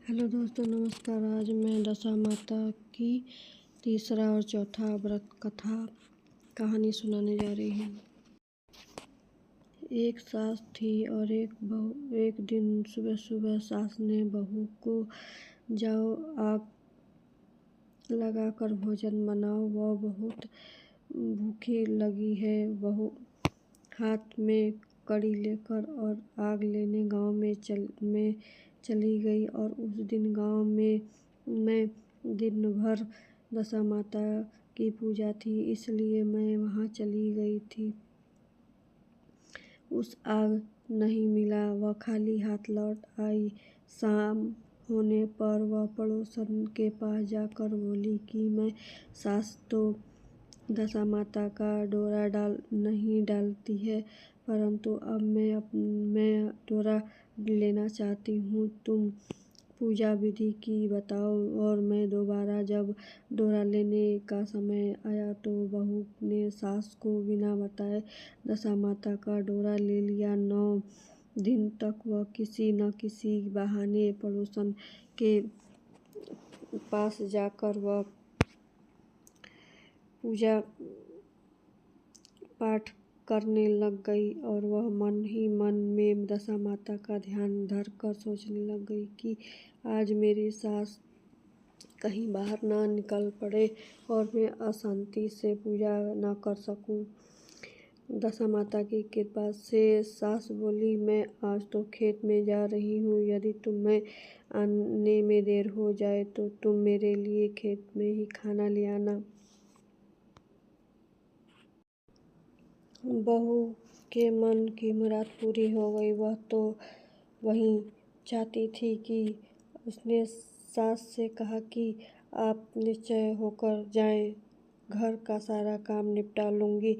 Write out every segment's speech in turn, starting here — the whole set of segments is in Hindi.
हेलो दोस्तों, नमस्कार। आज मैं दशा माता की तीसरा और चौथा व्रत कथा कहानी सुनाने जा रही हूँ। एक सास थी और एक बहू। एक दिन सुबह सुबह सास ने बहू को जाओ आग लगाकर भोजन बनाओ, वह बहुत भूखी लगी है। बहू हाथ में कड़ी लेकर और आग लेने गांव में चली गई। और उस दिन गांव में दिन भर दशा माता की पूजा थी, इसलिए मैं वहां चली गई थी। उस आग नहीं मिला, वह खाली हाथ लौट आई। शाम होने पर वह पड़ोसन के पास जाकर बोली कि मैं सास तो दशा माता का डोरा नहीं डालती है, परंतु अब मैं डोरा लेना चाहती हूँ। तुम पूजा विधि की बताओ। और मैं दोबारा जब डोरा लेने का समय आया तो बहू ने सास को बिना बताए दशा माता का डोरा ले लिया। 9 दिन तक वह किसी न किसी बहाने पड़ोसन के पास जाकर वह पूजा पाठ करने लग गई। और वह मन ही मन में दशा माता का ध्यान धर कर सोचने लग गई कि आज मेरी सास कहीं बाहर ना निकल पड़े और मैं अशांति से पूजा ना कर सकूं। दशा माता की कृपा से सास बोली, मैं आज तो खेत में जा रही हूँ, यदि तुम्हें आने में देर हो जाए तो तुम मेरे लिए खेत में ही खाना ले आना। बहू के मन की मुराद पूरी हो गई। वह तो वहीं चाहती थी कि उसने सास से कहा कि आप निश्चय होकर जाएं, घर का सारा काम निपटा लूंगी।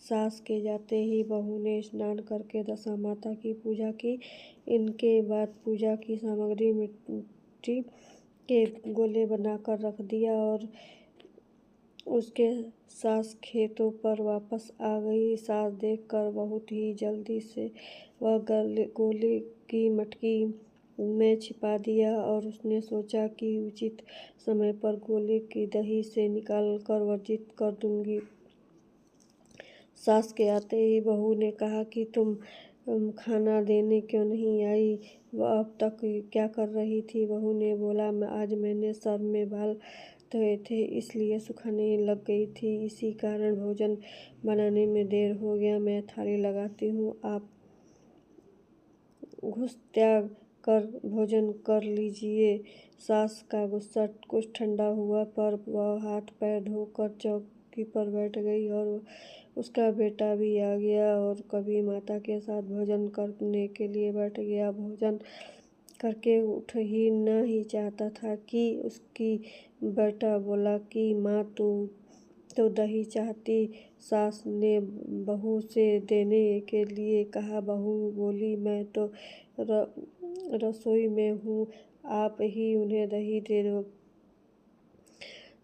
सास के जाते ही बहू ने स्नान करके दशा माता की पूजा की। इनके बाद पूजा की सामग्री मिट्टी के गोले बनाकर रख दिया और उसके सास खेतों पर वापस आ गई। सास देखकर बहुत ही जल्दी से वह गोले की मटकी में छिपा दिया और उसने सोचा कि उचित समय पर गोले की दही से निकालकर वर्जित कर दूंगी। सास के आते ही बहू ने कहा कि तुम खाना देने क्यों नहीं आई? वह अब तक क्या कर रही थी? बहू ने बोला, आज मैंने सर में बाल धोए थे, इसलिए सुखाने लग गई थी, इसी कारण भोजन बनाने में देर हो गया। मैं थाली लगाती हूँ, आप घुस त्याग कर भोजन कर लीजिए। सास का गुस्सा कुछ ठंडा हुआ पर वह हाथ पैर धोकर चौकी पर बैठ गई और उसका बेटा भी आ गया और कभी माता के साथ भोजन करने के लिए बैठ गया। भोजन करके उठ ही न ही चाहता था कि उसकी बेटा बोला कि माँ तू तो दही चाहती। सास ने बहू से देने के लिए कहा। बहू बोली, मैं तो रसोई में हूँ, आप ही उन्हें दही दे दो।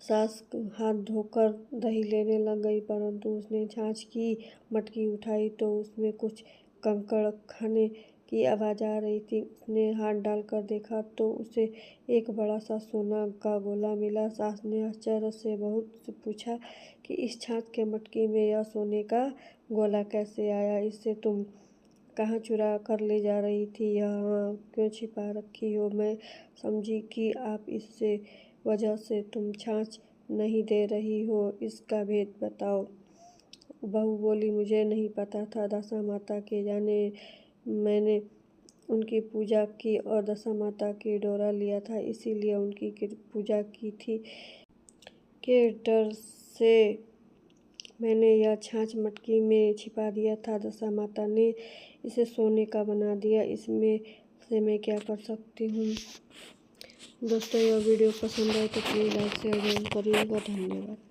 सास हाथ धोकर दही लेने लग गई, परंतु उसने छाछ की मटकी उठाई तो उसमें कुछ कंकड़ खाने की आवाज़ आ रही थी। उसने हाथ डालकर देखा तो उसे एक बड़ा सा सोना का गोला मिला। सास ने आश्चर्य से बहू से पूछा कि इस छाछ के मटकी में यह सोने का गोला कैसे आया? इसे तुम कहाँ चुरा कर ले जा रही थी? यहाँ क्यों छिपा रखी हो? मैं समझी कि आप इससे वजह से तुम छाछ नहीं दे रही हो, इसका भेद बताओ। बहू बोली, मुझे नहीं पता था, दशा माता के जाने मैंने उनकी पूजा की और दशा माता की डोरा लिया था, इसीलिए उनकी पूजा की थी। के डर से मैंने यह छाछ मटकी में छिपा दिया था। दशा माता ने इसे सोने का बना दिया, इसमें से मैं क्या कर सकती हूँ? दोस्तों, यह वीडियो पसंद आए तो प्लीज़ लाइक शेयर जरूर करिएगा। धन्यवाद।